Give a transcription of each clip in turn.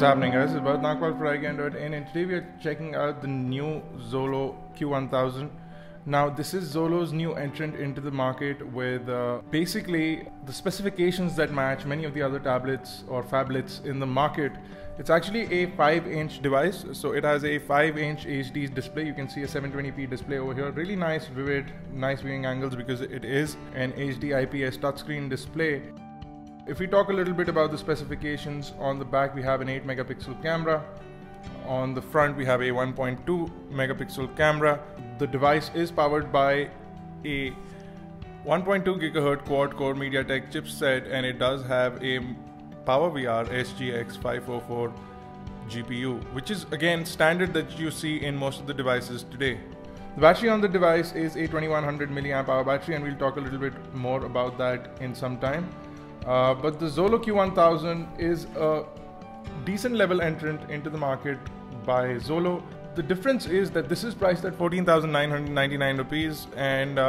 What's happening, guys? It's Bharat Nagpal for iGyaan.in, and today we are checking out the new Xolo Q1000. Now, this is Xolo's new entrant into the market with basically the specifications that match many of the other tablets or phablets in the market. It's actually a 5-inch device, so it has a 5-inch HD display. You can see a 720p display over here. Really nice, vivid, nice viewing angles because it is an HD IPS touchscreen display. If we talk a little bit about the specifications, on the back we have an 8 megapixel camera. On the front we have a 1.2 megapixel camera. The device is powered by a 1.2 gigahertz quad-core MediaTek chipset, and it does have a PowerVR SGX 544 GPU, which is again standard that you see in most of the devices today. The battery on the device is a 2100 mAh battery, and we'll talk a little bit more about that in some time. But the Xolo Q1000 is a decent level entrant into the market by Xolo. The difference is that this is priced at 14,999 rupees, and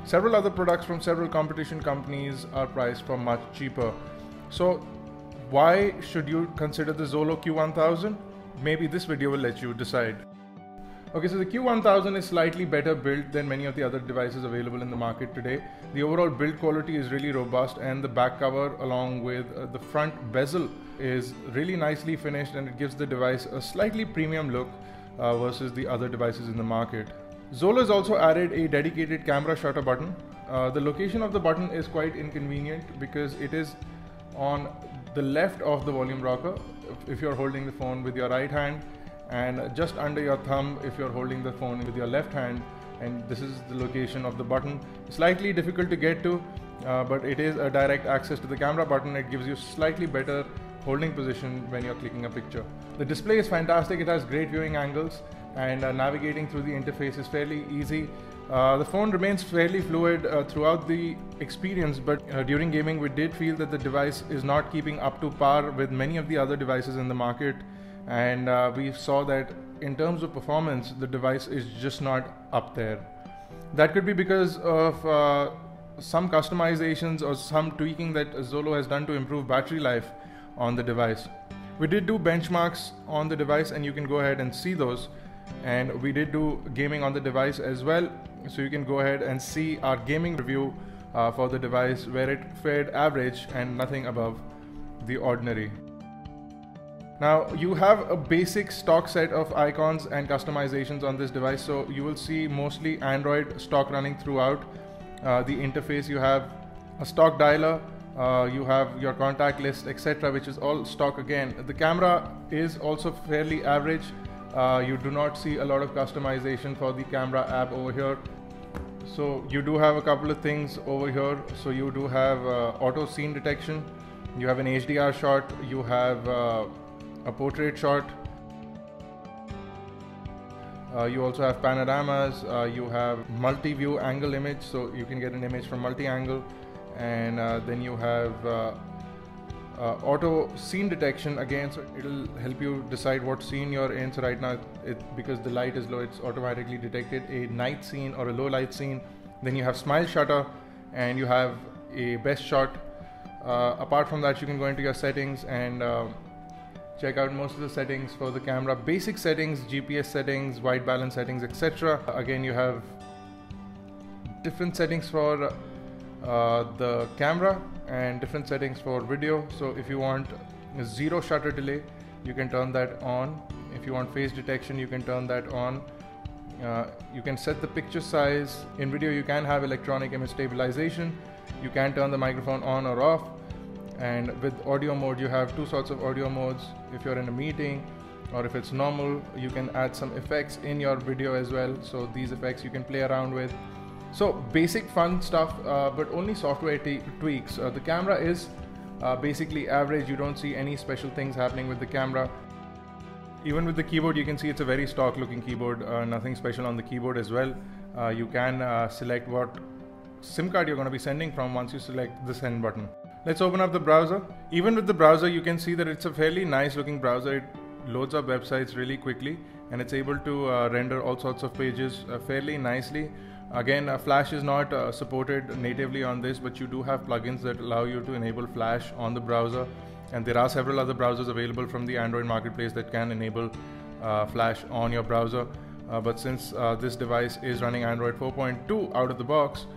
several other products from several competition companies are priced for much cheaper. So why should you consider the Xolo Q1000? Maybe this video will let you decide. Okay, so the Q1000 is slightly better built than many of the other devices available in the market today. The overall build quality is really robust, and the back cover along with the front bezel is really nicely finished, and it gives the device a slightly premium look versus the other devices in the market. Xolo has also added a dedicated camera shutter button. The location of the button is quite inconvenient because it is on the left of the volume rocker if you're holding the phone with your right hand, and just under your thumb if you're holding the phone with your left hand, and this is the location of the button. Slightly difficult to get to, but it is a direct access to the camera button. It gives you slightly better holding position when you're clicking a picture. The display is fantastic. It has great viewing angles, and navigating through the interface is fairly easy. The phone remains fairly fluid throughout the experience, but during gaming we did feel that the device is not keeping up to par with many of the other devices in the market, and we saw that in terms of performance the device is just not up there. That could be because of some customizations or some tweaking that Xolo has done to improve battery life on the device. We did do benchmarks on the device, and you can go ahead and see those, and we did do gaming on the device as well, so you can go ahead and see our gaming review for the device, where it fared average and nothing above the ordinary. Now, you have a basic stock set of icons and customizations on this device, so you will see mostly Android stock running throughout. The interface, you have a stock dialer, you have your contact list, etc., which is all stock again. The camera is also fairly average. You do not see a lot of customization for the camera app over here. So you do have a couple of things over here. So you do have auto scene detection, you have an HDR shot, you have a portrait shot, you also have panoramas, you have multi-view angle image, so you can get an image from multi-angle, and then you have auto scene detection again, so it'll help you decide what scene you're in. So right now, because the light is low, it's automatically detected a night scene or a low light scene. Then you have smile shutter, and you have a best shot. Apart from that, you can go into your settings and check out most of the settings for the camera. Basic settings, GPS settings, white balance settings, etc. Again, you have different settings for the camera and different settings for video. So if you want zero shutter delay, you can turn that on. If you want face detection, you can turn that on. You can set the picture size. In video, you can have electronic image stabilization. You can turn the microphone on or off. And with audio mode, you have two sorts of audio modes. If you're in a meeting or if it's normal, you can add some effects in your video as well. So these effects you can play around with. So basic fun stuff, but only software tweaks. The camera is basically average. You don't see any special things happening with the camera. Even with the keyboard, you can see it's a very stock looking keyboard, nothing special on the keyboard as well. You can select what SIM card you're going to be sending from once you select the send button. Let's open up the browser. Even with the browser, you can see that it's a fairly nice looking browser. It loads up websites really quickly, and it's able to render all sorts of pages fairly nicely. Again, Flash is not supported natively on this, but you do have plugins that allow you to enable Flash on the browser. and there are several other browsers available from the Android marketplace that can enable flash on your browser, but since this device is running Android 4.2 out of the box,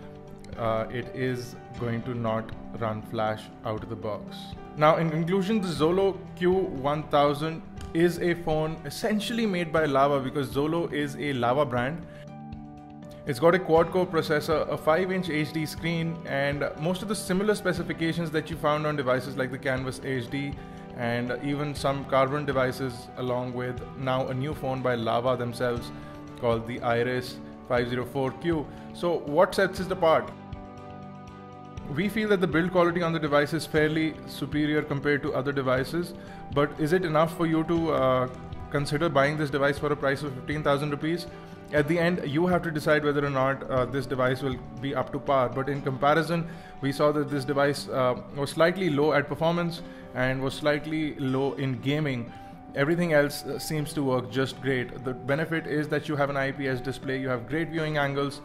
it is going to not run flash out of the box. Now, in conclusion, the Xolo Q1000 is a phone essentially made by Lava, because Xolo is a Lava brand. It's got a quad-core processor, a 5-inch HD screen, and most of the similar specifications that you found on devices like the Canvas HD and even some Carbon devices, along with now a new phone by Lava themselves called the Iris 504Q. So what sets it apart? We feel that the build quality on the device is fairly superior compared to other devices, but is it enough for you to consider buying this device for a price of 15,000 rupees? At the end, you have to decide whether or not this device will be up to par. But in comparison, we saw that this device was slightly low at performance and was slightly low in gaming. Everything else seems to work just great. The benefit is that you have an IPS display, you have great viewing angles,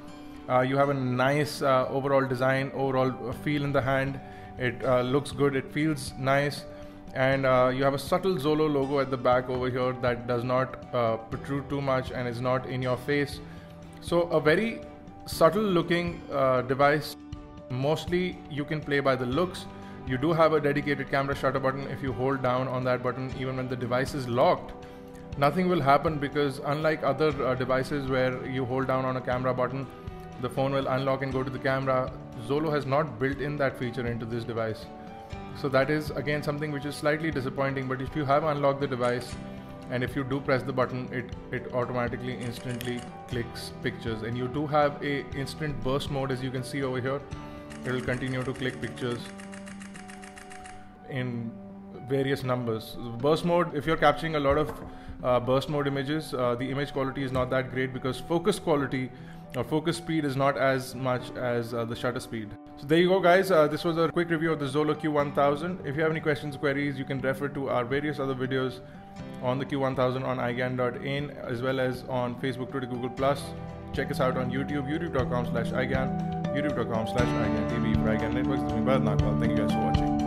you have a nice overall design, overall feel in the hand. It looks good, it feels nice. And you have a subtle Xolo logo at the back over here that does not protrude too much and is not in your face. So a very subtle looking device. Mostly you can play by the looks. You do have a dedicated camera shutter button. If you hold down on that button, even when the device is locked, nothing will happen, because unlike other devices where you hold down on a camera button, the phone will unlock and go to the camera, Xolo has not built in that feature into this device. So that is again something which is slightly disappointing. But if you have unlocked the device and if you do press the button, it automatically instantly clicks pictures, and you do have a instant burst mode, as you can see over here. It will continue to click pictures in various numbers. Burst mode, if you're capturing a lot of burst mode images, the image quality is not that great, because focus quality or focus speed is not as much as the shutter speed. So there you go, guys. This was a quick review of the Xolo Q1000. If you have any questions, queries, you can refer to our various other videos on the Q1000 on iGyaan.in, as well as on Facebook, Twitter, Google+. Check us out on YouTube, youtube.com/iGyaan, youtube.com/iGyaan TV for iGyaan Networks. Thank you guys for watching.